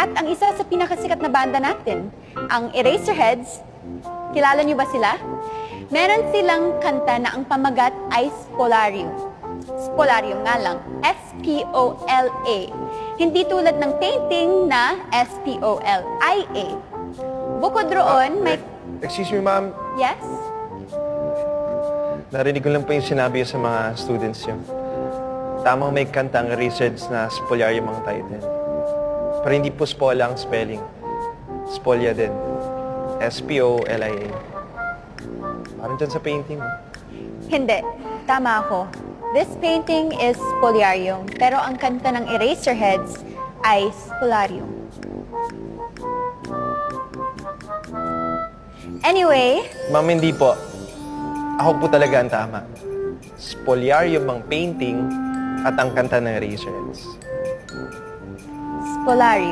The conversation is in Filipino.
At ang isa sa pinakasikat na banda natin, ang Eraserheads. Kilala niyo ba sila? Meron silang kanta na ang pamagat ay Spolarium. Spolarium nga lang, S-P-O-L-A. Hindi tulad ng painting na S-P-O-L-I-A. Bukod roon, may... Excuse me, ma'am. Yes? Narinig ko lang po yung sinabi sa mga students yun. Tamang may kanta ang Eraserheads na Spoliarium ang title. Pero hindi po Spola ang spelling. Spolia din. S-P-O-L-I-A. Parang dyan sa painting. Hindi. Tama ako. This painting is Spoliarium, pero ang kanta ng Eraserheads ay Spolarium. Anyway, Ma'am, hindi po. Ako po talaga ang tama. Spoliarium ang painting at ang kanta ng Eraserheads. Spolarium.